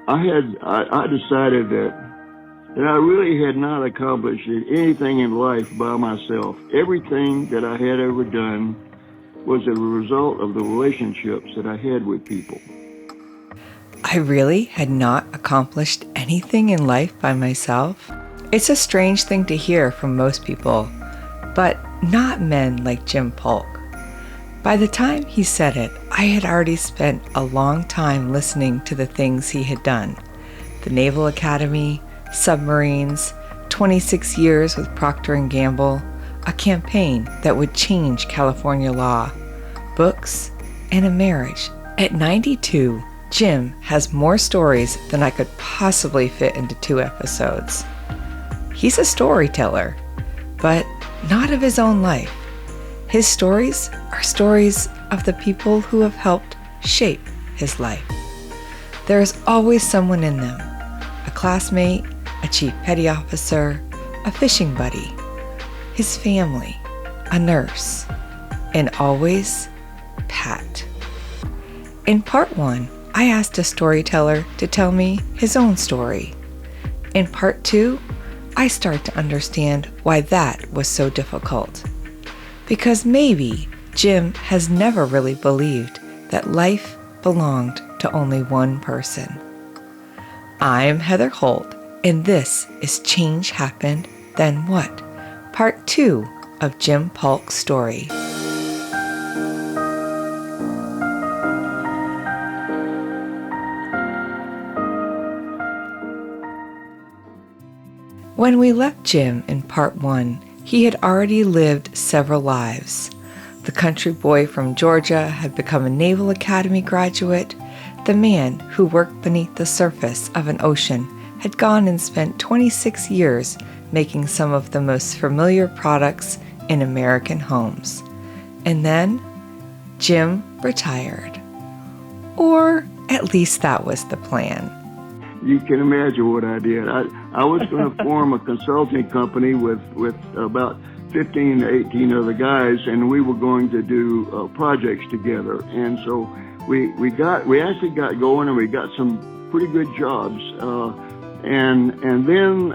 I decided that I really had not accomplished anything in life by myself. Everything that I had ever done was a result of the relationships that I had with people. I really had not accomplished anything in life by myself. It's a strange thing to hear from most people, but not men like Jim Paulk. By the time he said it, I had already spent a long time listening to the things he had done. The Naval Academy, submarines, 26 years with Procter Gamble, a campaign that would change California law, books, and a marriage. At 92, Jim has more stories than I could possibly fit into 2 episodes. He's a storyteller, but not of his own life. His stories are stories of the people who have helped shape his life. There is always someone in them, a classmate, a chief petty officer, a fishing buddy, his family, a nurse, and always Pat. In part 1, I asked a storyteller to tell me his own story. In part 2, I start to understand why that was so difficult. Because maybe Jim has never really believed that life belonged to only one person. I'm Heather Holt, and this is Change Happened, Then What? Part 2 of Jim Paulk's story. When we left Jim in part 1, he had already lived several lives. The country boy from Georgia had become a Naval Academy graduate. The man who worked beneath the surface of an ocean had gone and spent 26 years making some of the most familiar products in American homes. And then Jim retired. Or at least that was the plan. You can imagine what I did. I was going to form a consulting company with about 15 to 18 other guys, and we were going to do projects together. And so we actually got going, and we got some pretty good jobs. And then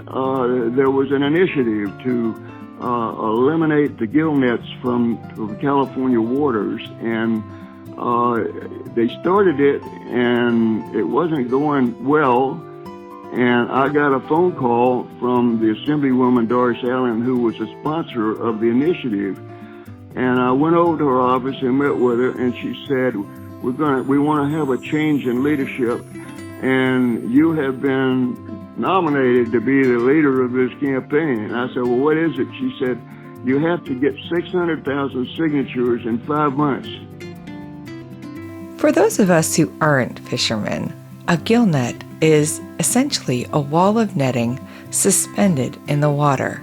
there was an initiative to eliminate the gill nets from California waters, and they started it, and it wasn't going well. And I got a phone call from the Assemblywoman Doris Allen, who was a sponsor of the initiative. And I went over to her office and met with her, and she said, we want to have a change in leadership, and you have been nominated to be the leader of this campaign. And I said, well, what is it? She said, you have to get 600,000 signatures in 5 months. For those of us who aren't fishermen, a gill net is essentially a wall of netting suspended in the water.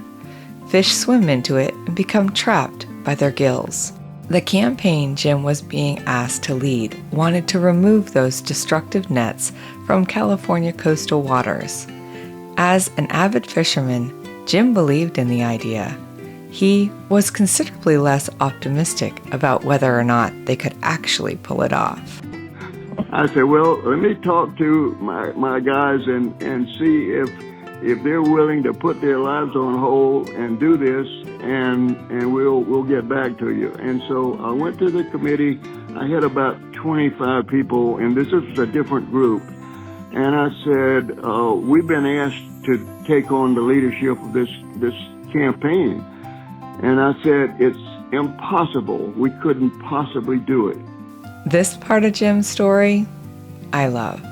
Fish swim into it and become trapped by their gills. The campaign Jim was being asked to lead wanted to remove those destructive nets from California coastal waters. As an avid fisherman, Jim believed in the idea. He was considerably less optimistic about whether or not they could actually pull it off. I said, well, let me talk to my guys and see if they're willing to put their lives on hold and do this, and we'll get back to you. And so I went to the committee. I had about 25 people, and this is a different group. And I said, we've been asked to take on the leadership of this campaign. And I said, it's impossible. We couldn't possibly do it. This part of Jim's story, I love.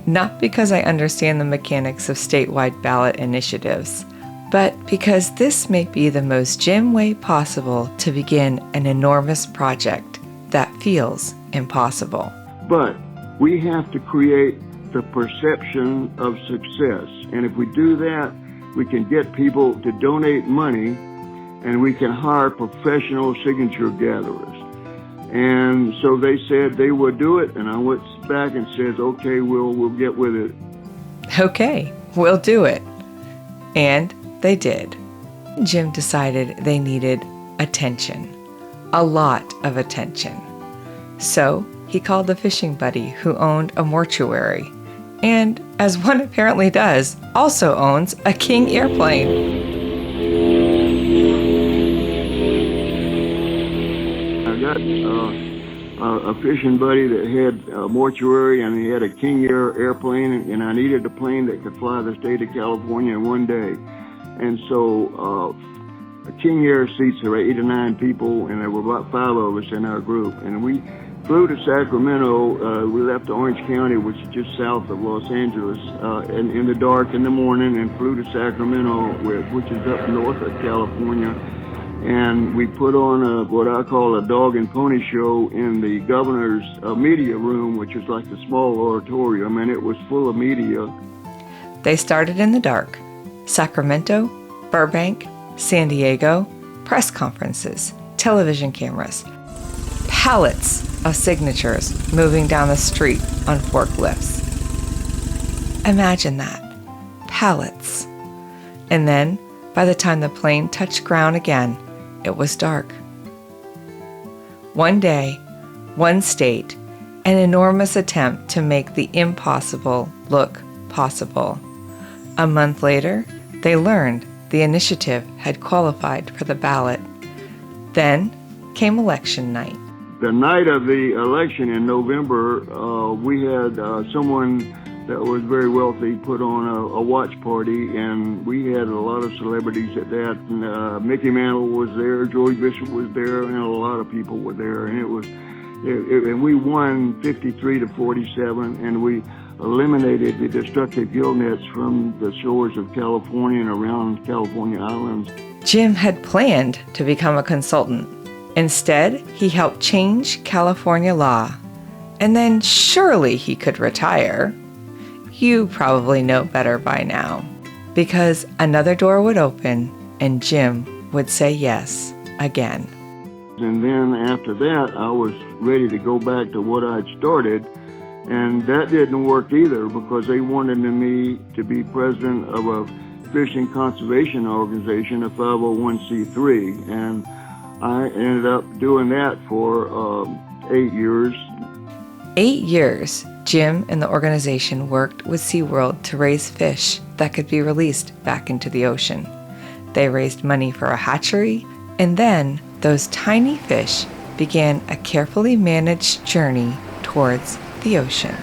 Not because I understand the mechanics of statewide ballot initiatives, but because this may be the most Jim way possible to begin an enormous project that feels impossible. But we have to create the perception of success. And if we do that, we can get people to donate money, and we can hire professional signature gatherers. And so they said they would do it, and I went back and said, okay, we'll get with it. Okay, we'll do it. And they did. Jim decided they needed attention. A lot of attention. So he called a fishing buddy who owned a mortuary and, as one apparently does, also owns a King airplane. I got a fishing buddy that had a mortuary, and he had a King Air airplane, and I needed a plane that could fly the state of California in one day. And so a King Air seats there were 8 to 9 people, and there were about 5 of us in our group. And we flew to Sacramento. We left Orange County, which is just south of Los Angeles, in the dark in the morning, and flew to Sacramento, which is up north of California. And we put on what I call a dog and pony show in the governor's media room, which is like a small auditorium, and it was full of media. They started in the dark. Sacramento, Burbank, San Diego, press conferences, television cameras, pallets of signatures moving down the street on forklifts. Imagine that. Pallets. And then, by the time the plane touched ground again, it was dark. One day, one state, an enormous attempt to make the impossible look possible. A month later, they learned the initiative had qualified for the ballot. Then came election night. The night of the election in November, we had someone that was very wealthy put on a watch party, and we had a lot of celebrities at that. And, Mickey Mantle was there, George Bishop was there, and a lot of people were there. And and we won 53 to 47, and we eliminated the destructive gill nets from the shores of California and around California islands. Jim had planned to become a consultant. Instead, he helped change California law. And then surely he could retire. You probably know better by now, because another door would open and Jim would say yes again. And then after that, I was ready to go back to what I'd started, and that didn't work either, because they wanted me to be president of a fishing conservation organization, a 501c3, and I ended up doing that for 8 years. 8 years, Jim and the organization worked with SeaWorld to raise fish that could be released back into the ocean. They raised money for a hatchery, and then those tiny fish began a carefully managed journey towards the ocean.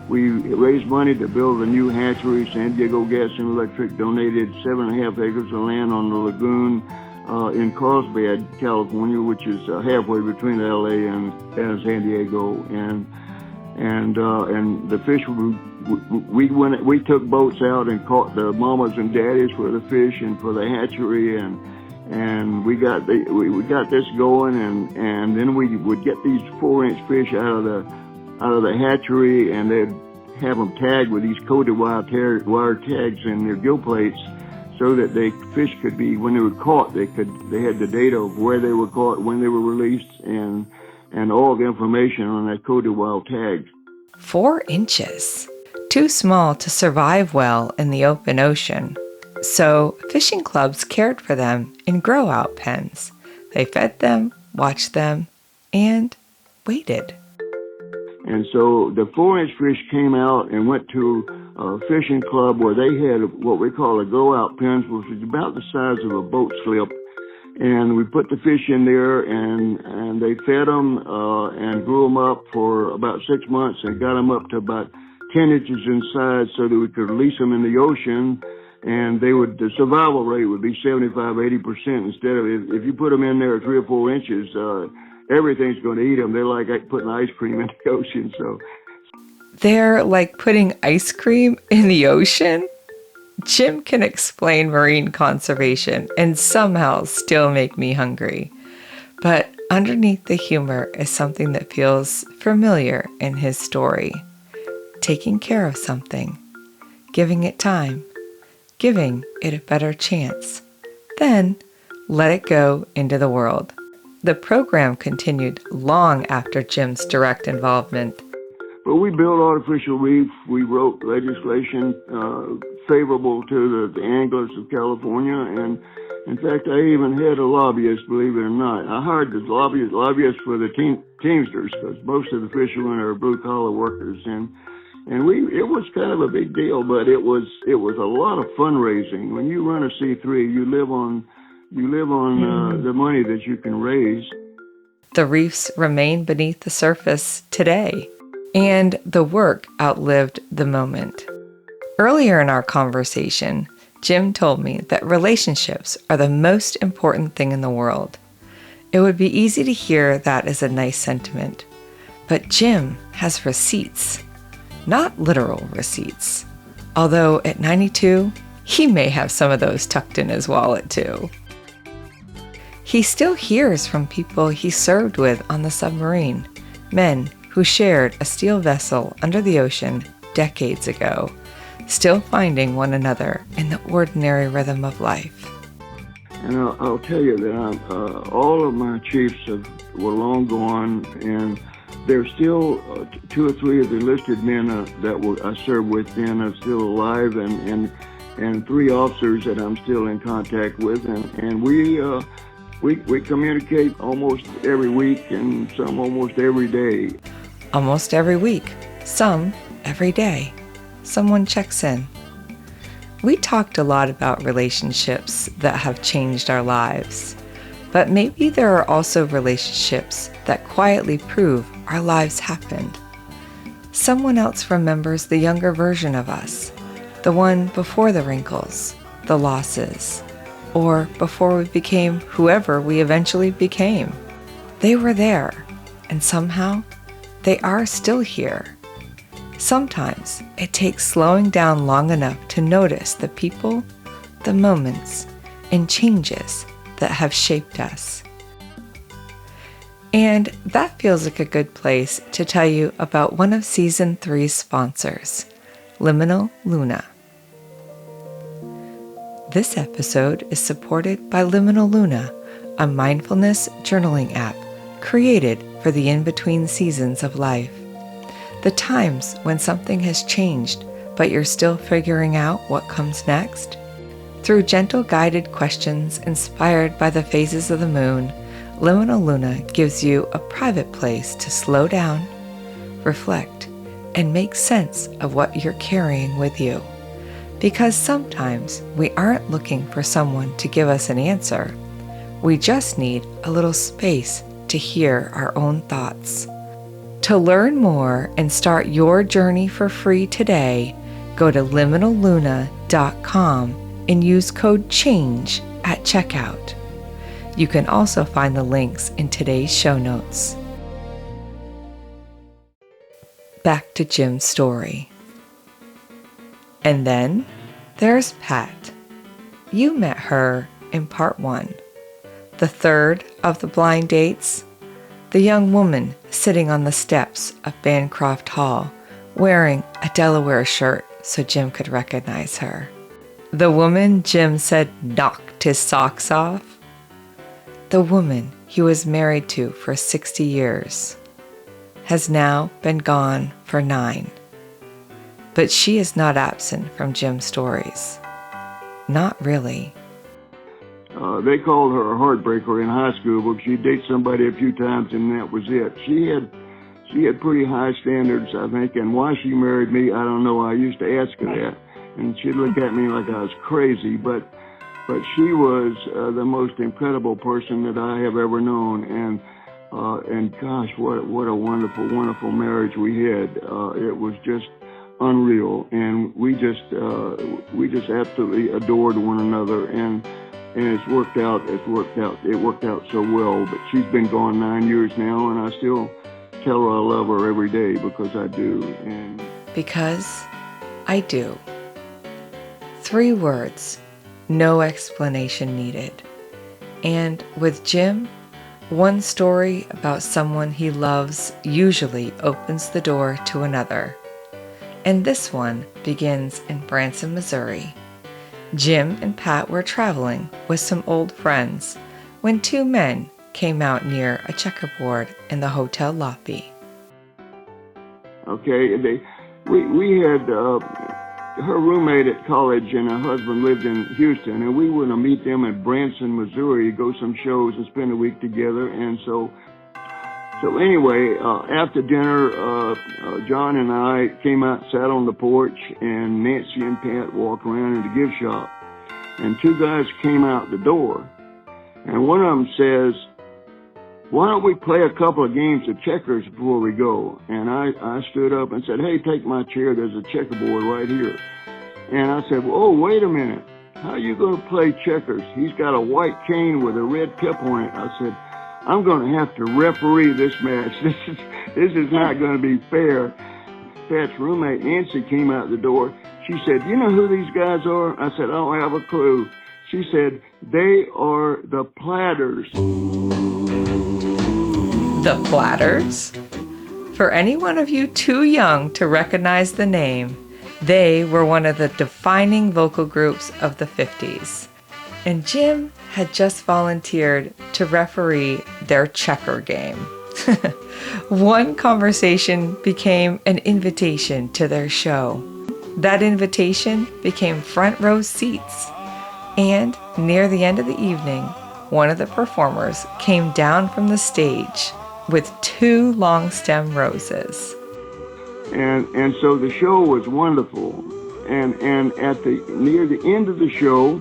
We raised money to build a new hatchery. San Diego Gas and Electric donated 7.5 acres of land on the lagoon in Carlsbad, California, which is halfway between LA and San Diego. And the fish, we took boats out and caught the mamas and daddies for the fish and for the hatchery, and we got this going, and then we would get these 4-inch fish out of the hatchery, and they'd have them tagged with these coated wire tags in their gill plates, so that fish could be, when they were caught, they had the data of where they were caught, when they were released, and all the information on that coated wire tag. 4 inches. Too small to survive well in the open ocean. So fishing clubs cared for them in grow-out pens. They fed them, watched them, and waited. And so the 4-inch fish came out and went to a fishing club where they had what we call a grow-out pens, which was about the size of a boat slip. And we put the fish in there, and they fed them and grew them up for about 6 months and got them up to about 10 inches in size, so that we could release them in the ocean. And the survival rate would be 75-80% instead of, if you put them in there at 3 or 4 inches, everything's going to eat them. They're like putting ice cream in the ocean. So they're like putting ice cream in the ocean? Jim can explain marine conservation and somehow still make me hungry. But underneath the humor is something that feels familiar in his story. Taking care of something, giving it time, giving it a better chance. Then let it go into the world. The program continued long after Jim's direct involvement. But we built artificial reef. We wrote legislation favorable to the anglers of California, and in fact, I even had a lobbyist, believe it or not. I hired the lobbyist for the Teamsters, because most of the fishermen are blue-collar workers, and it was kind of a big deal, but it was a lot of fundraising. When you run a C3, you live on the money that you can raise. The reefs remain beneath the surface today, and the work outlived the moment. Earlier in our conversation, Jim told me that relationships are the most important thing in the world. It would be easy to hear that as a nice sentiment, but Jim has receipts, not literal receipts, although at 92, he may have some of those tucked in his wallet too. He still hears from people he served with on the submarine, men who shared a steel vessel under the ocean decades ago, still finding one another in the ordinary rhythm of life. And I'll tell you that all of my chiefs were long gone, and there's still 2 or 3 of the enlisted men that I served with then are still alive, and 3 officers that I'm still in contact with, and we communicate almost every week, and some almost every day. Almost every week, some every day. Someone checks in. We talked a lot about relationships that have changed our lives, but maybe there are also relationships that quietly prove our lives happened. Someone else remembers the younger version of us, the one before the wrinkles, the losses, or before we became whoever we eventually became. They were there, and somehow they are still here. Sometimes it takes slowing down long enough to notice the people, the moments, and changes that have shaped us. And that feels like a good place to tell you about one of Season 3's sponsors, Liminal Luna. This episode is supported by Liminal Luna, a mindfulness journaling app created for the in-between seasons of life. The times when something has changed, but you're still figuring out what comes next. Through gentle guided questions inspired by the phases of the moon, Liminal Luna gives you a private place to slow down, reflect, and make sense of what you're carrying with you. Because sometimes we aren't looking for someone to give us an answer. We just need a little space to hear our own thoughts. To learn more and start your journey for free today, go to liminalluna.com and use code CHANGE at checkout. You can also find the links in today's show notes. Back to Jim's story. And then there's Pat. You met her in part 1, the third of the blind dates. The young woman sitting on the steps of Bancroft Hall, wearing a Delaware shirt so Jim could recognize her. The woman Jim said knocked his socks off. The woman he was married to for 60 years has now been gone for 9. But she is not absent from Jim's stories. Not really. They called her a heartbreaker in high school because she'd date somebody a few times and that was it. She had pretty high standards, I think, and why she married me, I don't know. I used to ask her that, and she'd look at me like I was crazy, but she was the most incredible person that I have ever known, and gosh, what a wonderful, wonderful marriage we had. It was just unreal, and we just absolutely adored one another, and it worked out so well. But she's been gone 9 years now, and I still tell her I love her every day because I do. And because I do. 3 words, no explanation needed. And with Jim, one story about someone he loves usually opens the door to another. And this one begins in Branson, Missouri. Jim and Pat were traveling with some old friends when 2 men came out near a checkerboard in the hotel lobby. Okay, we had her roommate at college and her husband lived in Houston, and we were going to meet them in Branson, Missouri, go some shows and spend a week together. And so anyway, after dinner, John and I came out, sat on the porch, and Nancy and Pat walked around in the gift shop. And two guys came out the door, and one of them says, "Why don't we play a couple of games of checkers before we go?" And I stood up and said, "Hey, take my chair. There's a checkerboard right here." And I said, "Oh, wait a minute. How are you going to play checkers? He's got a white cane with a red tip on it." I said, "I'm going to have to referee this match. This is not going to be fair." Pat's roommate, Nancy, came out the door. She said, "You know who these guys are?" I said, "I don't have a clue." She said, "They are the Platters." The Platters? For any one of you too young to recognize the name, they were one of the defining vocal groups of the 50s. And Jim had just volunteered to referee their checker game. One conversation became an invitation to their show. That invitation became front row seats. And near the end of the evening, one of the performers came down from the stage with 2 long stem roses. And so the show was wonderful. And at near the end of the show,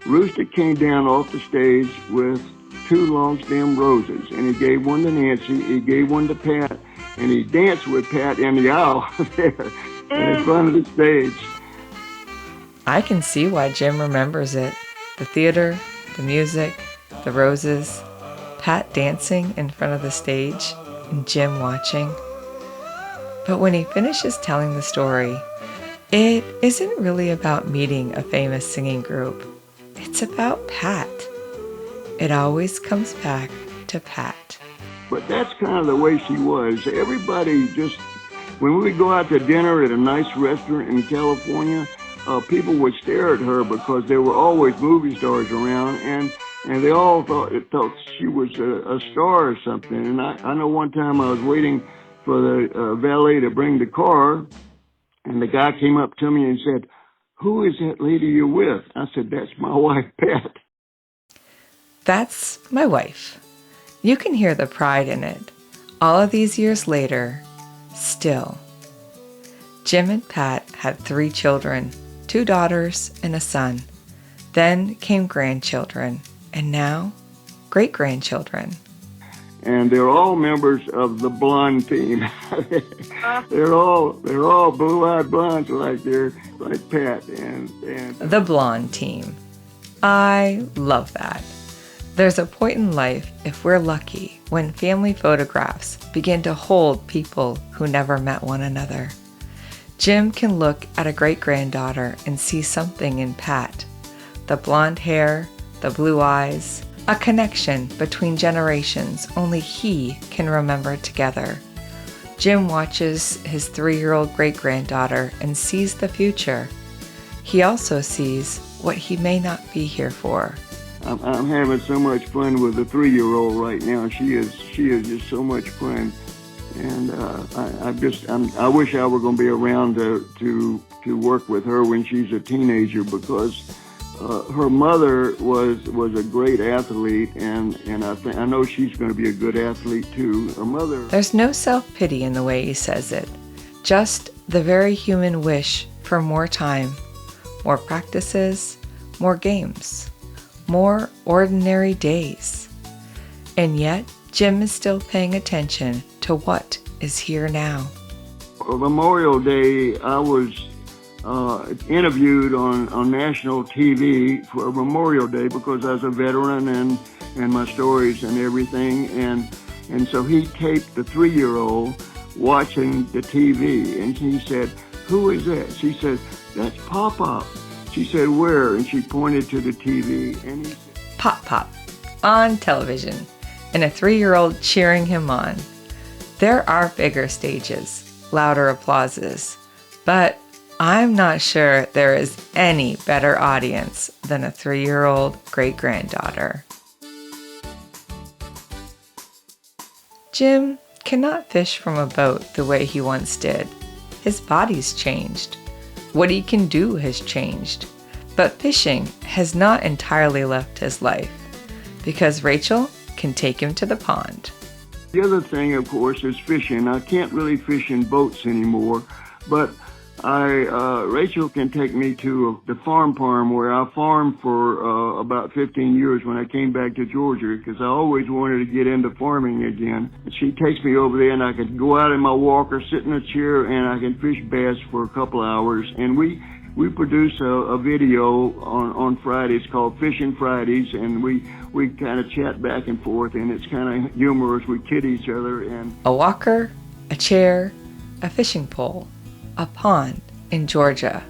Rooster came down off the stage with 2 long stem roses, and he gave one to Nancy, he gave one to Pat, and he danced with Pat in the aisle there in front of the stage. I can see why Jim remembers it. The theater, the music, the roses, Pat dancing in front of the stage, and Jim watching. But when he finishes telling the story, it isn't really about meeting a famous singing group. It's about Pat. It always comes back to Pat. But that's kind of the way she was. Everybody just, when we would go out to dinner at a nice restaurant in California, people would stare at her because there were always movie stars around, and they all thought she was a star or something. And I know one time I was waiting for the valet to bring the car, and the guy came up to me and said, "Who is that lady you're with?" I said, "That's my wife, Pat." That's my wife. You can hear the pride in it. All of these years later, still. Jim and Pat had 3 children, 2 daughters and a son. Then came grandchildren, and now great-grandchildren. And they're all members of the blonde team. they're all blue-eyed blondes like Pat and the blonde team. I love that. There's a point in life, if we're lucky, when family photographs begin to hold people who never met one another. Jim can look at a great-granddaughter and see something in Pat. The blonde hair, the blue eyes, a connection between generations only he can remember together. Jim watches his 3-year-old great-granddaughter and sees the future. He also sees what he may not be here for. I'm having so much fun with the 3-year-old right now. She is just so much fun, and I wish I were going to be around to work with her when she's a teenager, because her mother was a great athlete, and I know she's going to be a good athlete too. Her mother. There's no self-pity in the way he says it, just the very human wish for more time, more practices, more games, more ordinary days. And yet, Jim is still paying attention to what is here now. On Memorial Day, I was interviewed on national TV for Memorial Day because I was a veteran and my stories and everything. And so he taped the 3-year-old watching the TV, and he said, "Who is that?" She said, "That's Pop-Pop." She said, "Where?" And she pointed to the TV, and he said, Pop-Pop on television, and a 3-year-old cheering him on. There are bigger stages, louder applauses, but I'm not sure there is any better audience than a 3-year-old great-granddaughter. Jim cannot fish from a boat the way he once did. His body's changed. What he can do has changed. But fishing has not entirely left his life, because Rachel can take him to the pond. The other thing, of course, is fishing. I can't really fish in boats anymore, but Rachel can take me to the farm where I farmed for about 15 years when I came back to Georgia, because I always wanted to get into farming again. And she takes me over there, and I can go out in my walker, sit in a chair, and I can fish bass for a couple hours. And we produce a video on Fridays called Fishing Fridays, and we kind of chat back and forth, and it's kind of humorous. We kid each other. And a walker, a chair, a fishing pole, a pond in Georgia,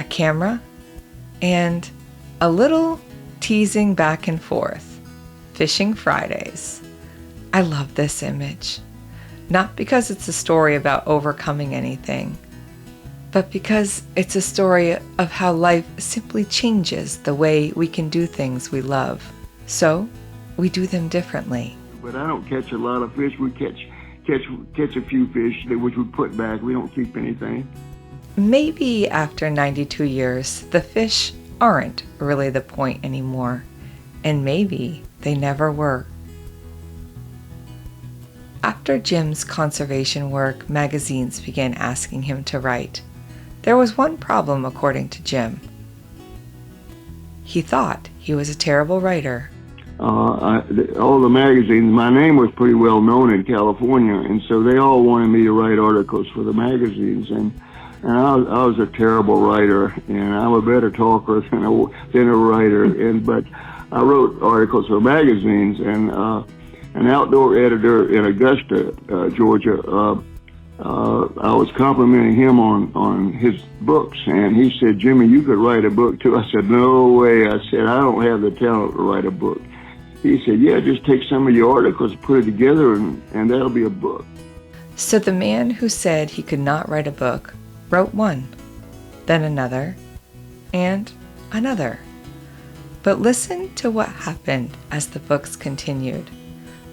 a camera, and a little teasing back and forth. Fishing Fridays. I love this image, not because it's a story about overcoming anything, but because it's a story of how life simply changes the way we can do things we love. So we do them differently. But I don't catch a lot of fish. We catch a few fish which we put back. We don't keep anything. Maybe after 92 years, the fish aren't really the point anymore. And maybe they never were. After Jim's conservation work, magazines began asking him to write. There was one problem, according to Jim. He thought he was a terrible writer. All the magazines, my name was pretty well known in California, and so they all wanted me to write articles for the magazines, and I was a terrible writer, and I'm a better talker than a writer, but I wrote articles for magazines, and an outdoor editor in Augusta, Georgia, I was complimenting him on his books, and he said, "Jimmy, you could write a book too." I said, "No way." I said, "I don't have the talent to write a book." He said, "Yeah, just take some of your articles, put it together, and that'll be a book." So the man who said he could not write a book wrote one, then another, and another. But listen to what happened as the books continued.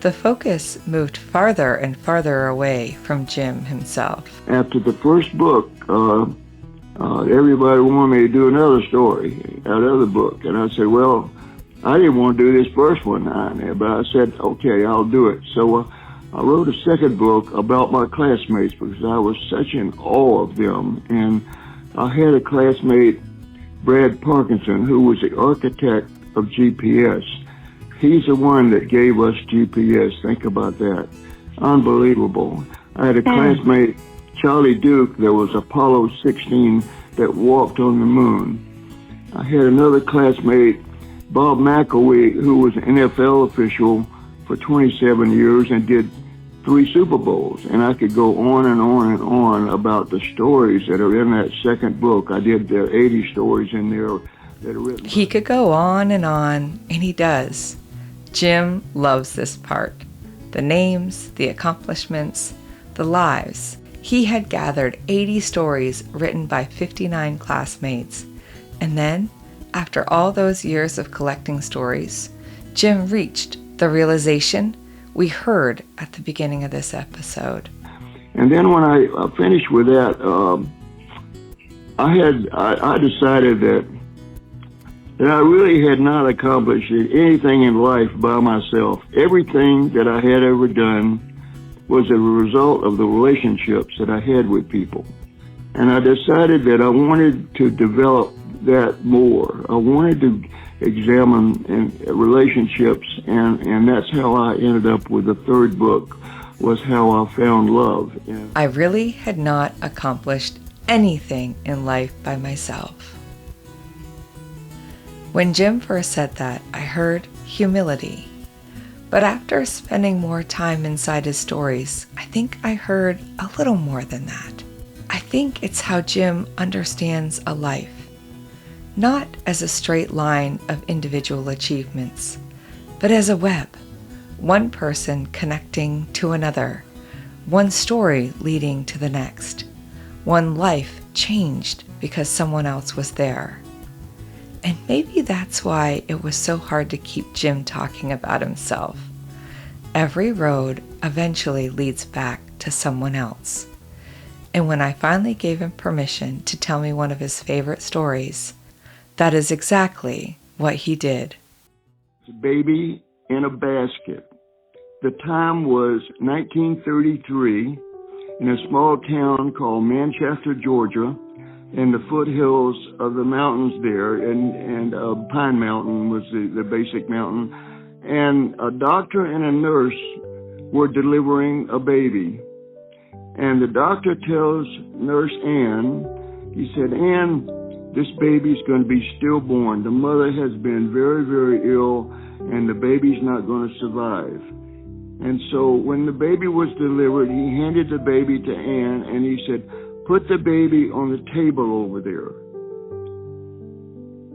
The focus moved farther and farther away from Jim himself. After the first book, everybody wanted me to do another story, another book. And I said, well, I didn't want to do this first one, but I said, okay, I'll do it. So I wrote a second book about my classmates because I was such in awe of them. And I had a classmate, Brad Parkinson, who was the architect of GPS. He's the one that gave us GPS. Think about that. Unbelievable. I had a classmate, Charlie Duke, that was Apollo 16 that walked on the moon. I had another classmate, Bob McElwee, who was an NFL official for 27 years and did 3 Super Bowls. And I could go on and on and on about the stories that are in that second book. I did there 80 stories in there that are written. He could go on, and he does. Jim loves this part. The names, the accomplishments, the lives. He had gathered 80 stories written by 59 classmates. And then, after all those years of collecting stories, Jim reached the realization we heard at the beginning of this episode. And then when I finished with that, I decided that I really had not accomplished anything in life by myself. Everything that I had ever done was a result of the relationships that I had with people. And I decided that I wanted to develop that more. I wanted to examine relationships, and that's how I ended up with the third book, was how I found love. I really had not accomplished anything in life by myself. When Jim first said that, I heard humility. But after spending more time inside his stories, I think I heard a little more than that. I think it's how Jim understands a life, not as a straight line of individual achievements, but as a web, one person connecting to another, one story leading to the next, one life changed because someone else was there. And maybe that's why it was so hard to keep Jim talking about himself. Every road, eventually leads back to someone else. And when I finally gave him permission to tell me one of his favorite stories, that is exactly what he did. A baby in a basket. The time was 1933 in a small town called Manchester, Georgia, in the foothills of the mountains there, and Pine Mountain was the basic mountain. And a doctor and a nurse were delivering a baby. And the doctor tells Nurse Ann, he said, "Ann, this baby's going to be stillborn. The mother has been very, very ill, and the baby's not going to survive." And so when the baby was delivered, he handed the baby to Ann, and he said, "Put the baby on the table over there."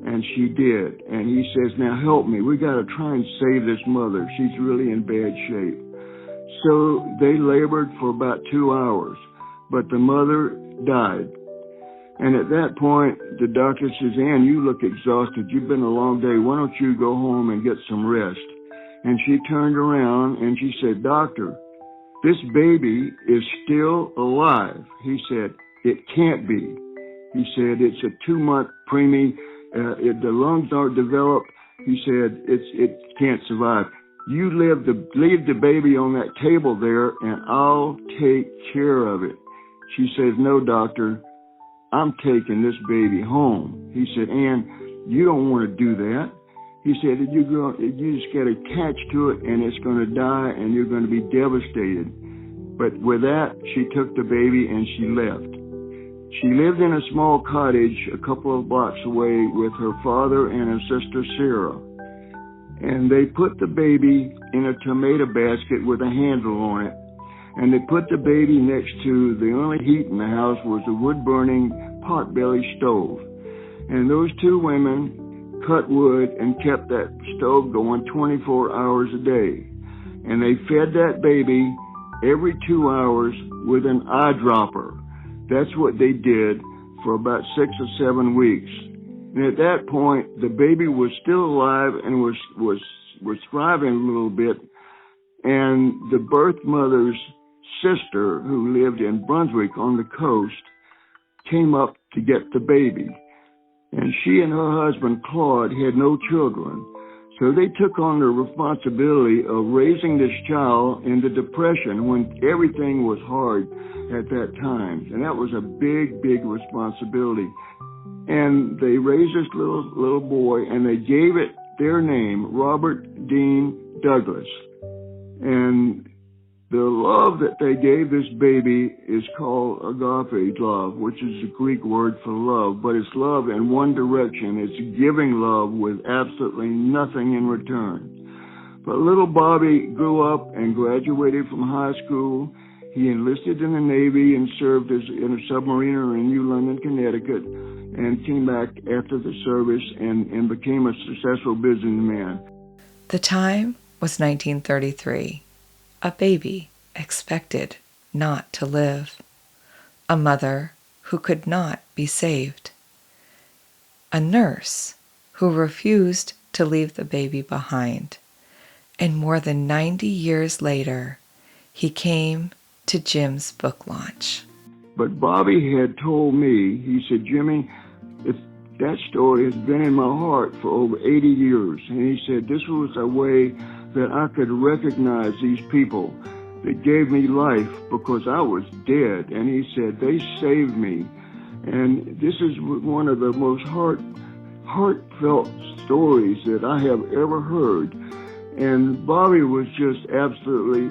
And she did. And he says, "Now help me. We got to try and save this mother. She's really in bad shape." So they labored for about 2 hours, but the mother died. And at that point, the doctor says, "Ann, you look exhausted. You've been a long day. Why don't you go home and get some rest?" And she turned around and she said, "Doctor, this baby is still alive." He said, "It can't be." He said, "It's a 2-month preemie. The lungs aren't developed." He said, it can't survive. "You leave the baby on that table there, and I'll take care of it." She says, "No, doctor, I'm taking this baby home." He said, "Ann, you don't want to do that." He said, you just got to catch to it, and it's going to die, and you're going to be devastated." But with that, she took the baby and she left. She lived in a small cottage a couple of blocks away with her father and her sister Sarah. And they put the baby in a tomato basket with a handle on it. And they put the baby next to the only heat in the house was a wood-burning pot-belly stove. And those two women cut wood and kept that stove going 24 hours a day. And they fed that baby every 2 hours with an eyedropper. That's what they did for about 6 or 7 weeks. And at that point, the baby was still alive and was thriving a little bit. And the birth mother's sister, who lived in Brunswick on the coast, came up to get the baby. And she and her husband, Claude, had no children. So they took on the responsibility of raising this child in the Depression when everything was hard at that time. And that was a big, big responsibility. And they raised this little boy, and they gave it their name, Robert Dean Douglas. And the love that they gave this baby is called agape love, which is the Greek word for love, but it's love in one direction. It's giving love with absolutely nothing in return. But little Bobby grew up and graduated from high school. He enlisted in the Navy and served as in a submariner in New London, Connecticut, and came back after the service and became a successful businessman. The time was 1933. A baby expected not to live. A mother who could not be saved. A nurse who refused to leave the baby behind. And more than 90 years later, he came to Jim's book launch. But Bobby had told me, he said, "Jimmy, that story has been in my heart for over 80 years. And he said, this was a way that I could recognize these people that gave me life because I was dead. And he said, they saved me. And this is one of the most heartfelt stories that I have ever heard. And Bobby was just absolutely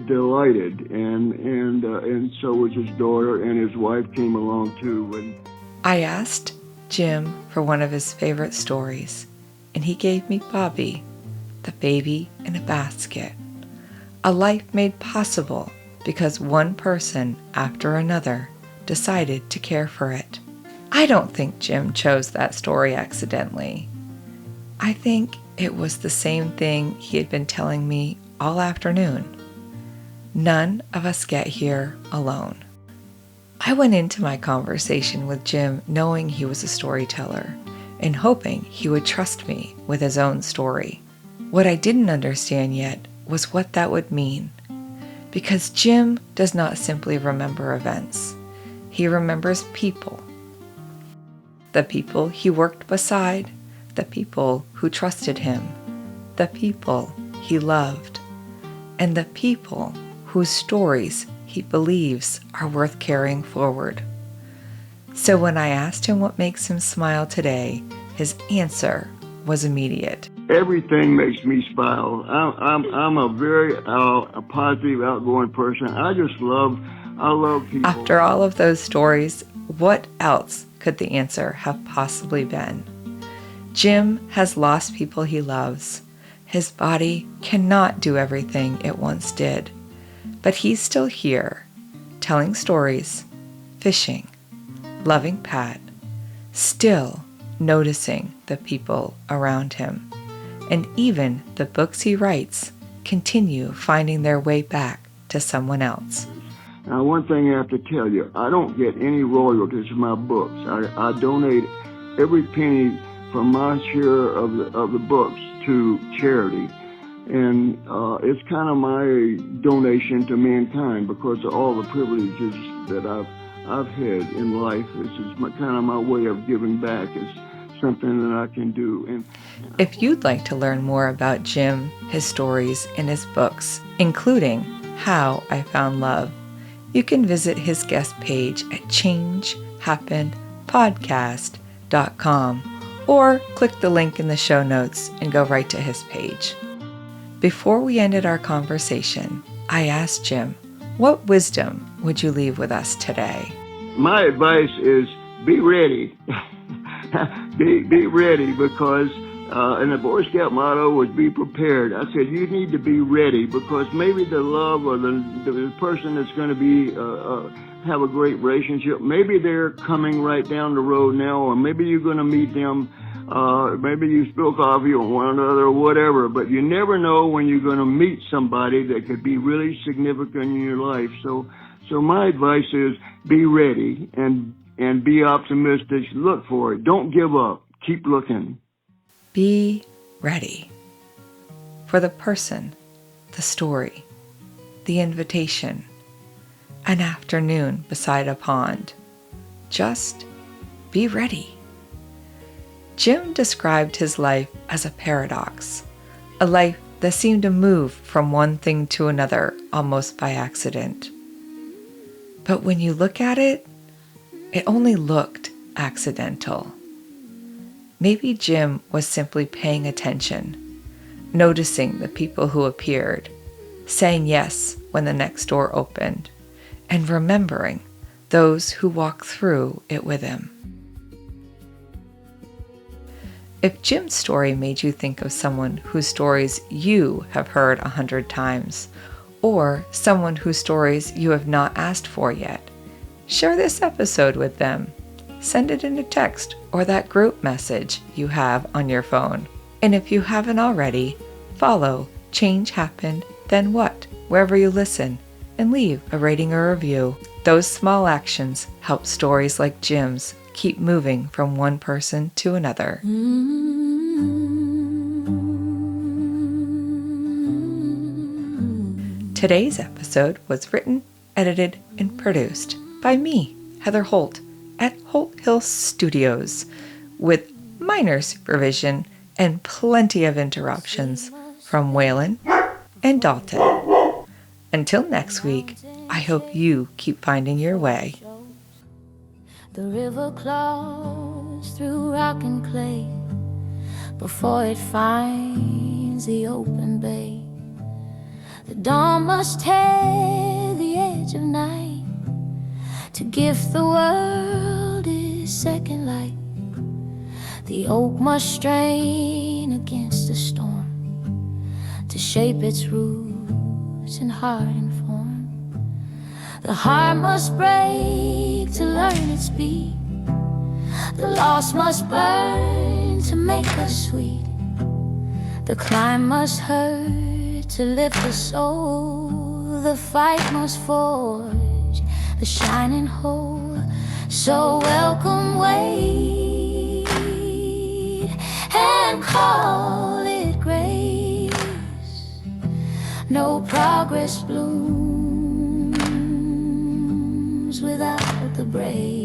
delighted. And so was his daughter, and his wife came along too. And I asked Jim for one of his favorite stories, and he gave me Bobby, the baby in a basket. A life made possible because one person after another decided to care for it. I don't think Jim chose that story accidentally. I think it was the same thing he had been telling me all afternoon. None of us get here alone. I went into my conversation with Jim knowing he was a storyteller and hoping he would trust me with his own story. What I didn't understand yet was what that would mean. Because Jim does not simply remember events. He remembers people. The people he worked beside, the people who trusted him, the people he loved, and the people whose stories he believes are worth carrying forward. So when I asked him what makes him smile today, his answer was immediate. Everything makes me smile. I'm a very a positive, outgoing person. I love people. After all of those stories, what else could the answer have possibly been? Jim has lost people he loves. His body cannot do everything it once did, but he's still here, telling stories, fishing, loving Pat, still noticing the people around him. And even the books he writes continue finding their way back to someone else. Now, one thing I have to tell you, I don't get any royalties from my books. I donate every penny from my share of the books to charity. And it's kind of my donation to mankind because of all the privileges that I've had in life. This is kind of my way of giving back. It's something that I can do. And if you'd like to learn more about Jim, his stories, and his books, including How I Found Love, you can visit his guest page at changehappenedpodcast.com or click the link in the show notes and go right to his page. Before we ended our conversation, I asked Jim, what wisdom would you leave with us today? My advice is be ready. Be ready because, and the Boy Scout motto was be prepared. I said you need to be ready because maybe the love or the person that's going to be have a great relationship, maybe they're coming right down the road now, or maybe you're going to meet them. Maybe you spill coffee on one another or whatever, but you never know when you're going to meet somebody that could be really significant in your life. So my advice is be ready and be optimistic. Look for it. Don't give up. Keep looking. Be ready for the person, the story, the invitation, an afternoon beside a pond. Just be ready. Jim described his life as a paradox, a life that seemed to move from one thing to another almost by accident. But when you look at it, it only looked accidental. Maybe Jim was simply paying attention, noticing the people who appeared, saying yes when the next door opened, and remembering those who walked through it with him. If Jim's story made you think of someone whose stories you have heard 100 times, or someone whose stories you have not asked for yet, share this episode with them. Send it in a text or that group message you have on your phone. And if you haven't already, follow Change Happened, Then What, wherever you listen, and leave a rating or review. Those small actions help stories like Jim's keep moving from one person to another. Today's episode was written, edited, and produced by me, Heather Holt, at Holt Hill Studios, with minor supervision and plenty of interruptions from Waylon and Dalton. Until next week, I hope you keep finding your way. The river claws through rock and clay before it finds the open bay. The dawn must tear the edge of night to give the world its second light. The oak must strain against the storm to shape its roots and harden form. The heart must break to learn its beat. The loss must burn to make us sweet. The climb must hurt to lift the soul. The fight must forge the shining whole. So welcome, wait and call it grace. No progress blooms the brave.